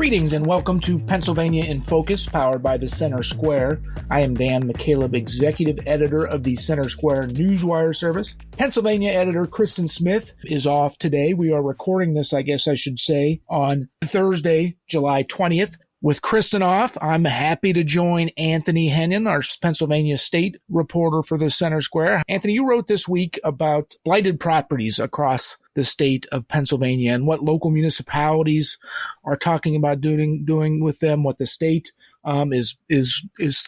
Greetings and welcome to Pennsylvania in Focus, powered by the Center Square. I am Dan McCaleb, Executive Editor of the Center Square Newswire service. Pennsylvania editor Kristen Smith is off today. We are recording this, I guess I should say, on Thursday, July 20th. With Kristen off, I'm happy to join Anthony Hennon, our Pennsylvania state reporter for the Center Square. Anthony, you wrote this week about blighted properties across the state of Pennsylvania and what local municipalities are talking about doing with them, what the state is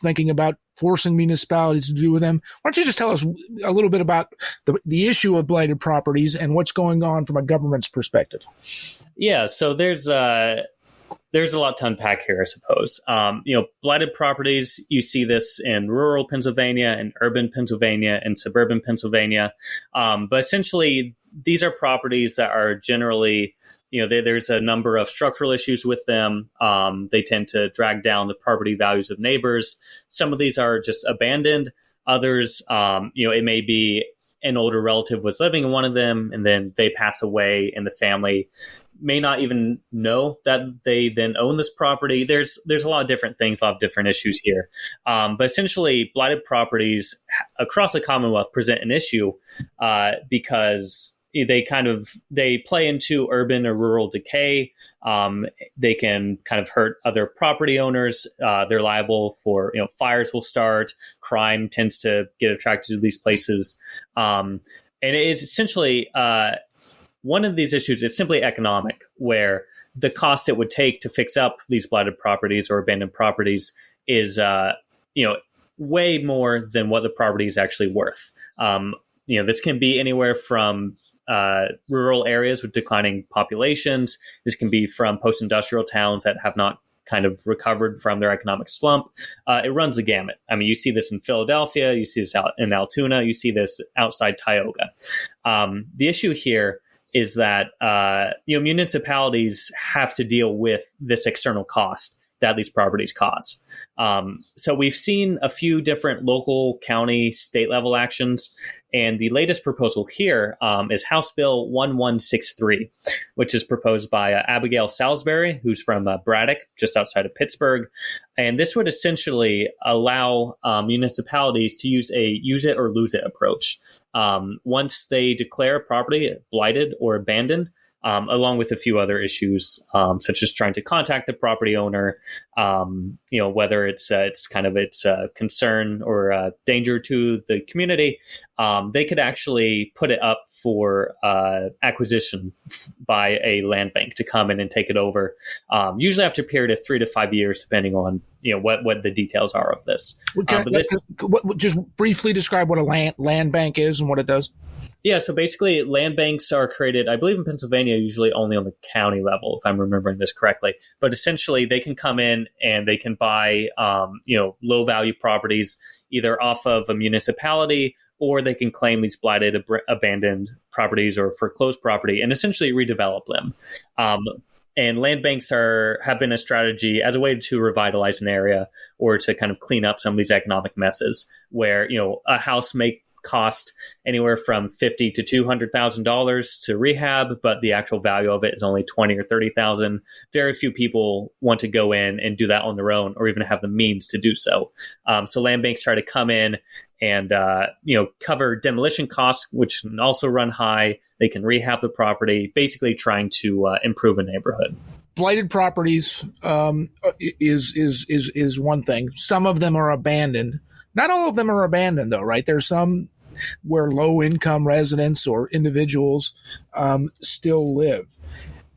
thinking about forcing municipalities to do with them. Why don't you just tell us a little bit about the issue of blighted properties and what's going on from a government's perspective? Yeah, so there's a lot to unpack here, I suppose. Blighted properties, you see this in rural Pennsylvania, in urban Pennsylvania, and suburban Pennsylvania. But essentially, these are properties that are generally, there's a number of structural issues with them. They tend to drag down the property values of neighbors. Some of these are just abandoned. Others, it may be an older relative was living in one of them, and then they pass away, and the family may not even know that they then own this property. There's a lot of different things, a lot of different issues here. But essentially, blighted properties across the Commonwealth present an issue because they play into urban or rural decay. They can kind of hurt other property owners. They're liable for, fires will start. Crime tends to get attracted to these places. And it is essentially one of these issues is simply economic, where the cost it would take to fix up these blighted properties or abandoned properties is, way more than what the property is actually worth. This can be anywhere from rural areas with declining populations. This can be from post-industrial towns that have not kind of recovered from their economic slump. It runs the gamut. I mean, you see this in Philadelphia, you see this out in Altoona, you see this outside Tioga. The issue here is that municipalities have to deal with this external cost that these properties cause. So we've seen a few different local, county, state level actions. And the latest proposal here is House Bill 1163, which is proposed by Abigail Salisbury, who's from Braddock, just outside of Pittsburgh. And this would essentially allow municipalities to use a use it or lose it approach. Once they declare a property blighted or abandoned, along with a few other issues, such as trying to contact the property owner, whether it's concern or danger to the community, they could actually put it up for acquisition by a land bank to come in and take it over, usually after a period of 3 to 5 years, depending on what the details are of this. Just briefly describe what a land bank is and what it does. Yeah, so basically land banks are created, I believe in Pennsylvania, usually only on the county level, if I'm remembering this correctly. But essentially they can come in and they can buy, low value properties either off of a municipality, or they can claim these blighted, abandoned properties or foreclosed property and essentially redevelop them. And land banks have been a strategy as a way to revitalize an area or to kind of clean up some of these economic messes where, a house may cost anywhere from $50,000 to $200,000 to rehab, but the actual value of it is only $20,000 or $30,000. Very few people want to go in and do that on their own, or even have the means to do so. So land banks try to come in and cover demolition costs, which can also run high. They can rehab the property, basically trying to improve a neighborhood. Blighted properties is one thing. Some of them are abandoned. Not all of them are abandoned, though, right? There's some where low-income residents or individuals still live.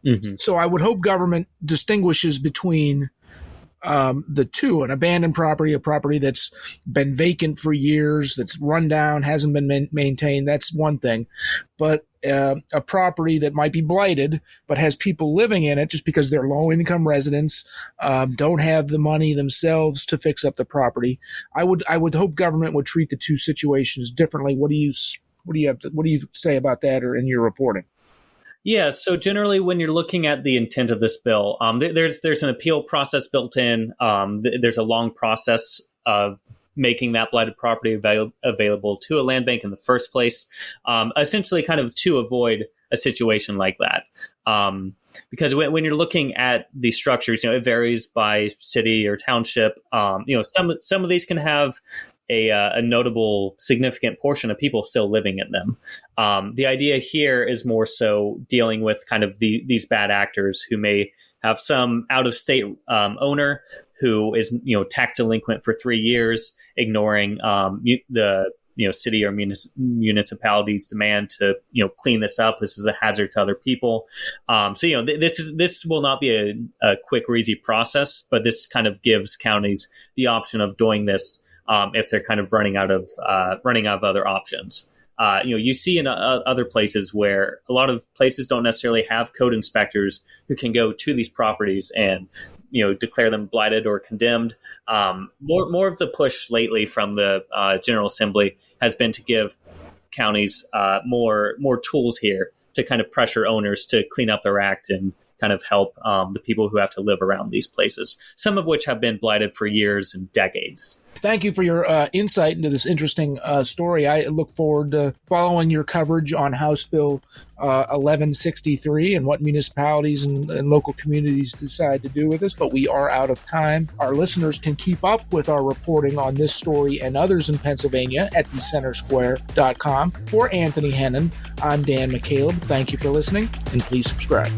Mm-hmm. So I would hope government distinguishes between the two: an abandoned property, a property that's been vacant for years, that's run down, hasn't been maintained. That's one thing. But a property that might be blighted but has people living in it just because they're low-income residents, don't have the money themselves to fix up the property. I would hope government would treat the two situations differently. What do you say about that, or in your reporting? Yeah, so generally when you're looking at the intent of this bill, there's an appeal process built in. There's a long process of making that blighted property available to a land bank in the first place, essentially kind of to avoid a situation like that. because when you're looking at these structures, it varies by city or township. Some of these can have a notable, significant portion of people still living in them. The idea here is more so dealing with kind of these bad actors who may have some out-of-state owner who is tax delinquent for 3 years, ignoring the city or municipalities' demand to clean this up. This is a hazard to other people. This will not be a quick or easy process, but this kind of gives counties the option of doing this if they're kind of running out of other options. You see in other places where a lot of places don't necessarily have code inspectors who can go to these properties and declare them blighted or condemned. More of the push lately from the General Assembly has been to give counties more tools here to kind of pressure owners to clean up their act and kind of help the people who have to live around these places, some of which have been blighted for years and decades. Thank you for your insight into this interesting story. I look forward to following your coverage on House Bill 1163 and what municipalities and local communities decide to do with this, but we are out of time. Our listeners can keep up with our reporting on this story and others in Pennsylvania at thecentersquare.com. For Anthony Hennon, I'm Dan McCaleb. Thank you for listening, and please subscribe.